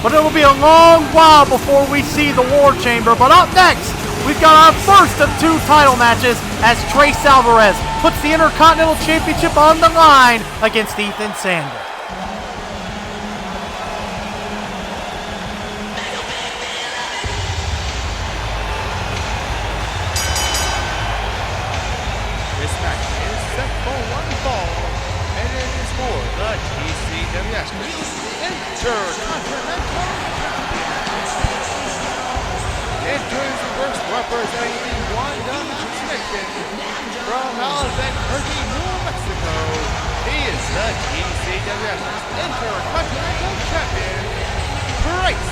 but it'll be a long while before we see the War Chamber. But up next, we've got our first of 2 title matches as Trece Alvarez puts the Intercontinental Championship on the line against Ethan Sander. This match is set for 1 fall, and it is for the TCW Intercontinental Enters the first representing the one-done champion from Albuquerque, New Mexico. He is the TCW Intercontinental Champion, Trece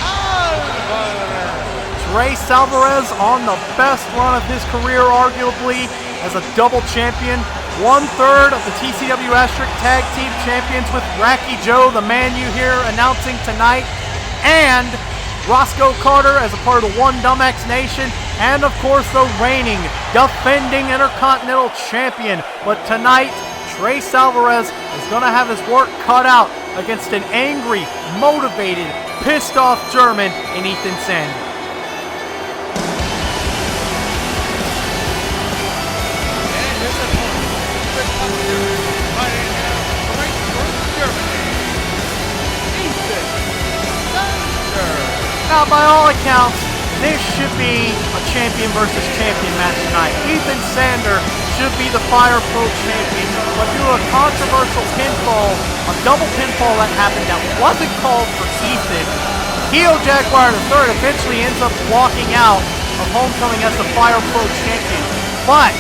Alvarez. Trece Alvarez on the best run of his career, arguably, as a double champion. 1/3 of the TCW Tag Team Champions with Racky Joe, the man you hear announcing tonight, and Roscoe Carter as a part of the One Dumbax Nation, and of course the reigning, defending Intercontinental Champion. But tonight, Trece Alvarez is going to have his work cut out against an angry, motivated, pissed off German in Ethan Sander. And his opponent, fighting out right from Germany, Ethan Sander. Now, by all accounts, this should be a champion versus champion match tonight. Ethan Sander should be the Fire Pro champion, but due to a controversial pinfall, a double pinfall that happened that wasn't called for Ethan, Hijo Jaguar III eventually ends up walking out of Homecoming as the Fire Pro champion. But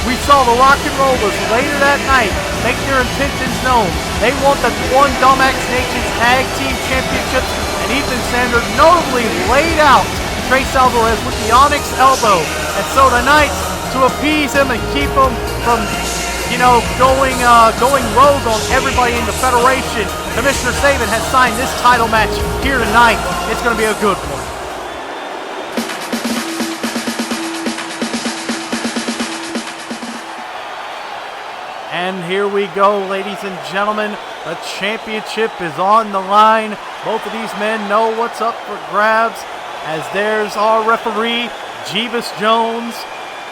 we saw the Rock N Rollas later that night make their intentions known. They want the One Dumbax Nation's Tag Team Championships, and Ethan Sander notably laid out Trece Alvarez with the Onyx Elbow. And so tonight, to appease him and keep him from, going rogue on everybody in the Federation, Commissioner Saban has signed this title match here tonight. It's going to be a good one. And here we go, ladies and gentlemen. The championship is on the line. Both of these men know what's up for grabs, as there's our referee, Jeebus Jones,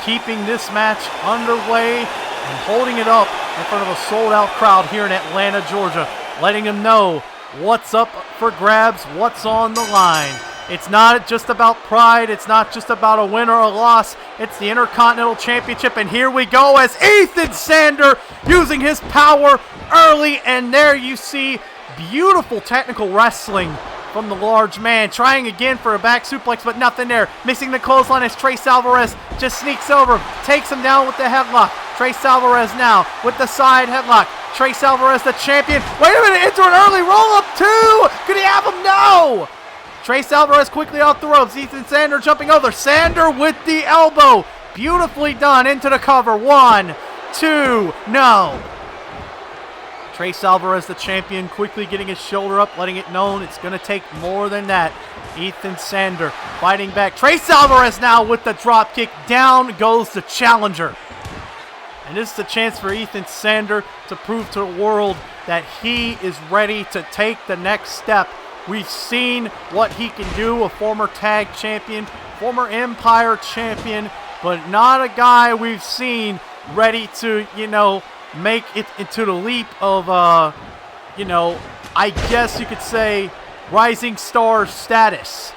keeping this match underway and holding it up in front of a sold-out crowd here in Atlanta, Georgia, letting them know what's up for grabs, what's on the line. It's not just about pride. It's not just about a win or a loss. It's the Intercontinental Championship, and here we go as Ethan Sander using his power early, and there you see beautiful technical wrestling from the large man, trying again for a back suplex, but nothing there. Missing the clothesline as Trece Alvarez just sneaks over, takes him down with the headlock. Trece Alvarez now with the side headlock. Trece Alvarez, the champion. Wait a minute, into an early roll-up too! Could he have him? No! Trece Alvarez quickly off the ropes. Ethan Sander jumping over. Sander with the elbow. Beautifully done into the cover. 1, 2, no. Trece Alvarez, the champion, quickly getting his shoulder up, letting it known it's going to take more than that. Ethan Sander fighting back. Trece Alvarez now with the drop kick. Down goes the challenger. And this is the chance for Ethan Sander to prove to the world that he is ready to take the next step. We've seen what he can do, a former tag champion, former Empire champion, but not a guy we've seen ready to, make it into the leap of, I guess you could say, rising star status,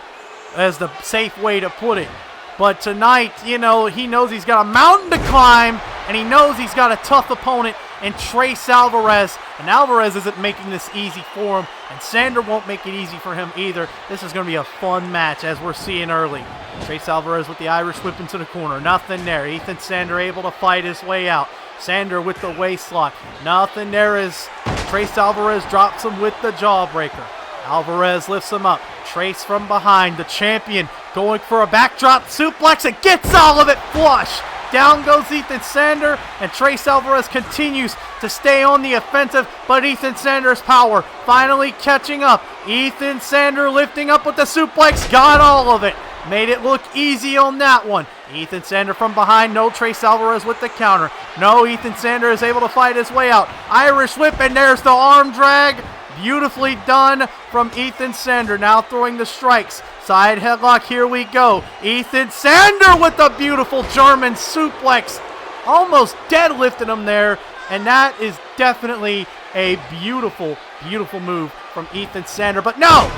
as the safe way to put it. But tonight, he knows he's got a mountain to climb, and he knows he's got a tough opponent in Trece Alvarez. And Alvarez isn't making this easy for him, and Sander won't make it easy for him either. This is going to be a fun match, as we're seeing early. Trece Alvarez with the Irish whip into the corner. Nothing there. Ethan Sander able to fight his way out. Sander with the waist lock. Nothing there as Trece Alvarez drops him with the jawbreaker. Alvarez lifts him up. Trece from behind. The champion going for a backdrop suplex and gets all of it flush. Down goes Ethan Sander, and Trece Alvarez continues to stay on the offensive, but Ethan Sander's power finally catching up. Ethan Sander lifting up with the suplex, got all of it. Made it look easy on that one. Ethan Sander from behind, no Trece Alvarez with the counter. No, Ethan Sander is able to fight his way out. Irish whip, and there's the arm drag. Beautifully done from Ethan Sander. Now throwing the strikes. Side headlock, here we go. Ethan Sander with the beautiful German suplex. Almost deadlifted him there. And that is definitely a beautiful, beautiful move from Ethan Sander. But no!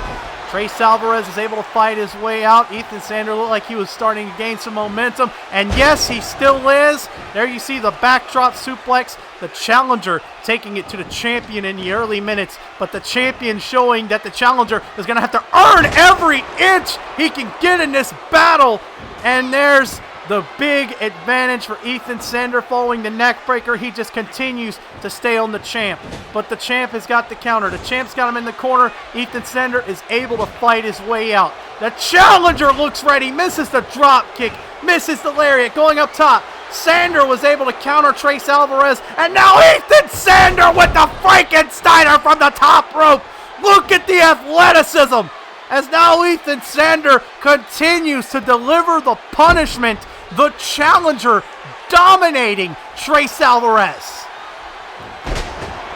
Trece Alvarez is able to fight his way out. Ethan Sander looked like he was starting to gain some momentum. And yes, he still is. There you see the backdrop suplex. The challenger taking it to the champion in the early minutes. But the champion showing that the challenger is going to have to earn every inch he can get in this battle. And there's the big advantage for Ethan Sander following the neck breaker. He just continues to stay on the champ. But the champ has got the counter. The champ's got him in the corner. Ethan Sander is able to fight his way out. The challenger looks ready. Misses the drop kick. Misses the lariat. Going up top. Sander was able to counter Trece Alvarez. And now Ethan Sander with the Frankensteiner from the top rope. Look at the athleticism. As now Ethan Sander continues to deliver the punishment. The challenger dominating Trece Alvarez.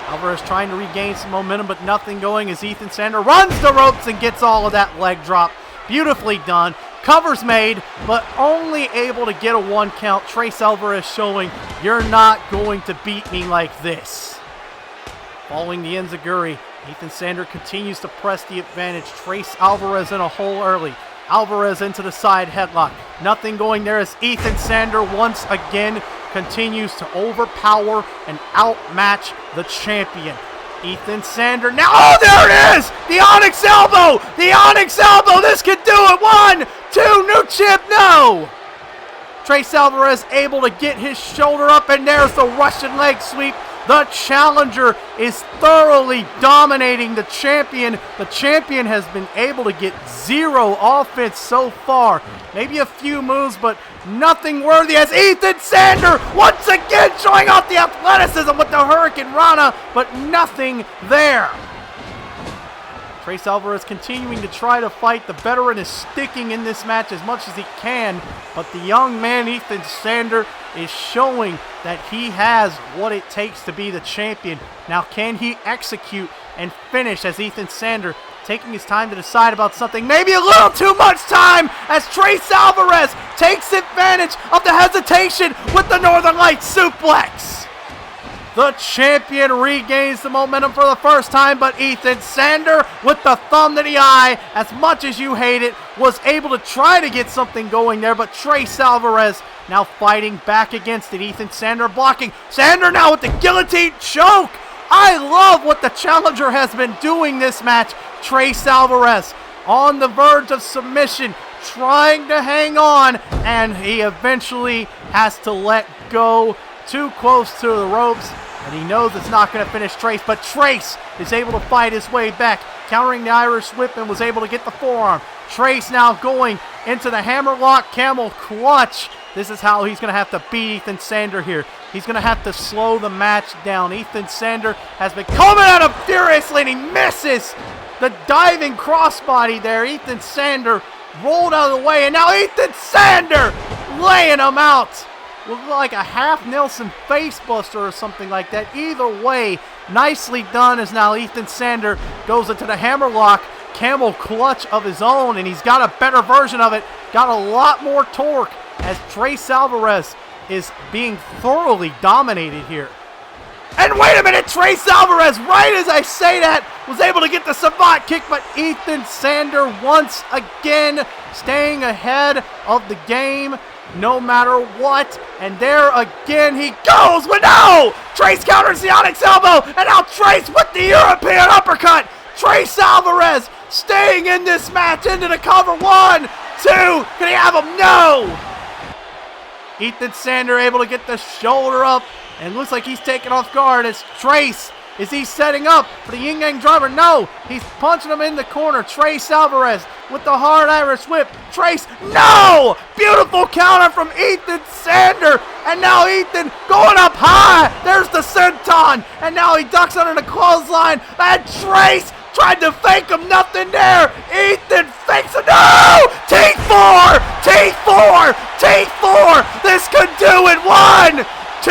Alvarez trying to regain some momentum, but nothing going as Ethan Sander runs the ropes and gets all of that leg drop. Beautifully done. Covers made, but only able to get a 1 count. Trece Alvarez showing, you're not going to beat me like this. Following the enziguri, Ethan Sander continues to press the advantage. Trece Alvarez in a hole early. Alvarez into the side headlock. Nothing going there as Ethan Sander once again continues to overpower and outmatch the champion. Ethan Sander now, oh, there it is! The Onyx Elbow! The Onyx Elbow! This could do it! 1, 2, new chip, no! Trece Alvarez able to get his shoulder up, and there's the Russian leg sweep. The challenger is thoroughly dominating the champion. The champion has been able to get 0 offense so far. Maybe a few moves, but nothing worthy as Ethan Sander once again showing off the athleticism with the Hurricane Rana, but nothing there. Trece Alvarez continuing to try to fight. The veteran is sticking in this match as much as he can, but the young man Ethan Sander is showing that he has what it takes to be the champion. Now, can he execute and finish as Ethan Sander taking his time to decide about something? Maybe a little too much time as Trece Alvarez takes advantage of the hesitation with the Northern Lights suplex. The champion regains the momentum for the first time, but Ethan Sander with the thumb to the eye, as much as you hate it, was able to try to get something going there, but Trece Alvarez now fighting back against it. Ethan Sander blocking. Sander now with the guillotine choke. I love what the challenger has been doing this match. Trece Alvarez on the verge of submission, trying to hang on, and he eventually has to let go. Too close to the ropes, and he knows it's not going to finish Trece, but Trece is able to fight his way back, countering the Irish whip and was able to get the forearm. Trece now going into the hammerlock camel clutch. This is how he's going to have to beat Ethan Sander here. He's going to have to slow the match down. Ethan Sander has been coming at him furiously, and he misses the diving crossbody there. Ethan Sander rolled out of the way, and now Ethan Sander laying him out. Looked like a half Nelson facebuster or something like that. Either way, nicely done as now Ethan Sander goes into the hammerlock camel clutch of his own, and he's got a better version of it. Got a lot more torque as Trece Alvarez is being thoroughly dominated here. And wait a minute, Trece Alvarez, right as I say that, was able to get the savant kick, but Ethan Sander once again staying ahead of the game no matter what. And there again he goes, but no! Trece counters the Onyx Elbow, and now Trece with the European uppercut. Trece Alvarez staying in this match into the cover. 1, 2, can he have him? No! Ethan Sander able to get the shoulder up, and looks like he's taken off guard as Trece, is he setting up for the yin yang driver? No, he's punching him in the corner. Trece Alvarez with the hard Irish whip. Trece, no! Beautiful counter from Ethan Sander, and now Ethan going up high. There's the senton, and now he ducks under the clothesline, and Trece tried to fake him, nothing there. Ethan fakes it, no! T4, T4, T4, this could do it. 1, 2,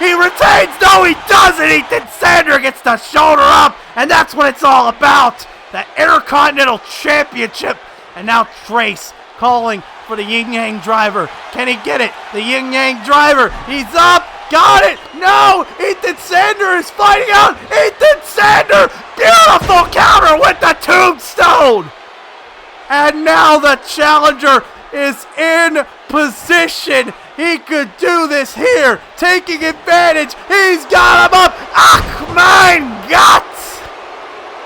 he retains, no he doesn't. Ethan Sander gets the shoulder up, and that's what it's all about. the Intercontinental Championship. And now Trece calling for the Yin Yang Driver. Can he get it? The Yin Yang Driver. He's up. Got it. No. Ethan Sander is fighting out. Ethan Sander. Beautiful counter with the tombstone. And now the challenger is in position. He could do this here. Taking advantage. He's got him up. Ach, mein Gott.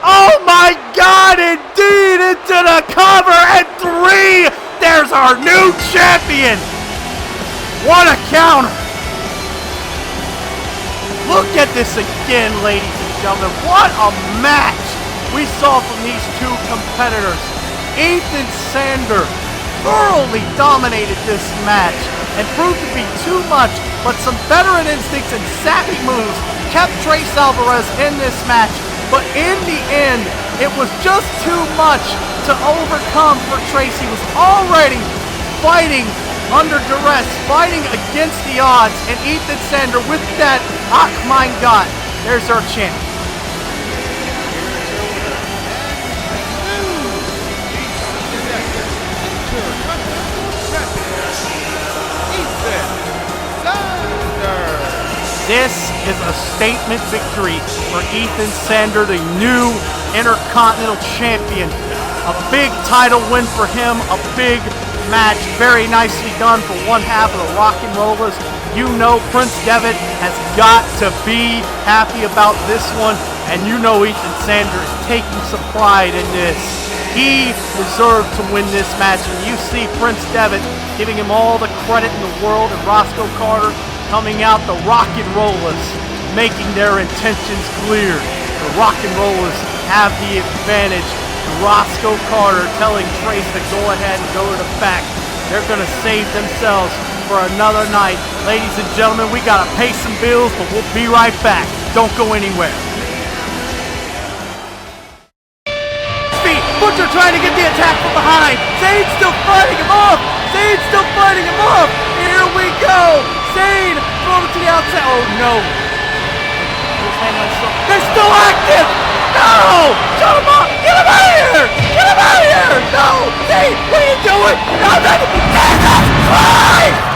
Oh my God, indeed, into the cover, and 3, there's our new champion. What a counter. Look at this again, ladies and gentlemen. What a match we saw from these two competitors. Ethan Sander thoroughly dominated this match and proved to be too much, but some veteran instincts and savvy moves kept Trece Alvarez in this match. But in the end, it was just too much to overcome for Trece. He was already fighting under duress, fighting against the odds, and Ethan Sander with that, ach mein Gott, there's our champ. This is a statement victory for Ethan Sander, the new Intercontinental Champion. A big title win for him, a big match, very nicely done for one half of the Rock N Rollas. You know Prince Devitt has got to be happy about this one, and you know Ethan Sander is taking some pride in this. He deserved to win this match, and you see Prince Devitt giving him all the credit in the world, and Roscoe Carter coming out, the Rock N Rollas making their intentions clear. The Rock N Rollas have the advantage. Roscoe Carter telling Trece to go ahead and go to the back. They're going to save themselves for another night. Ladies and gentlemen, we got to pay some bills, but we'll be right back. Don't go anywhere. Butcher trying to get the attack from behind. Zane's still fighting him off. Zane's still fighting him off. Here we go. Zane thrown it to the outside. Oh no. They're still active. No. Shut him up. Get him out of here. Get him out of here. No. Zane, what are you doing? Nothing. Jesus Christ.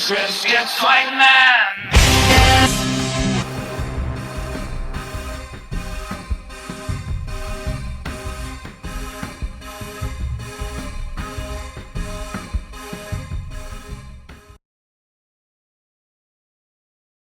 Trece gets fight man.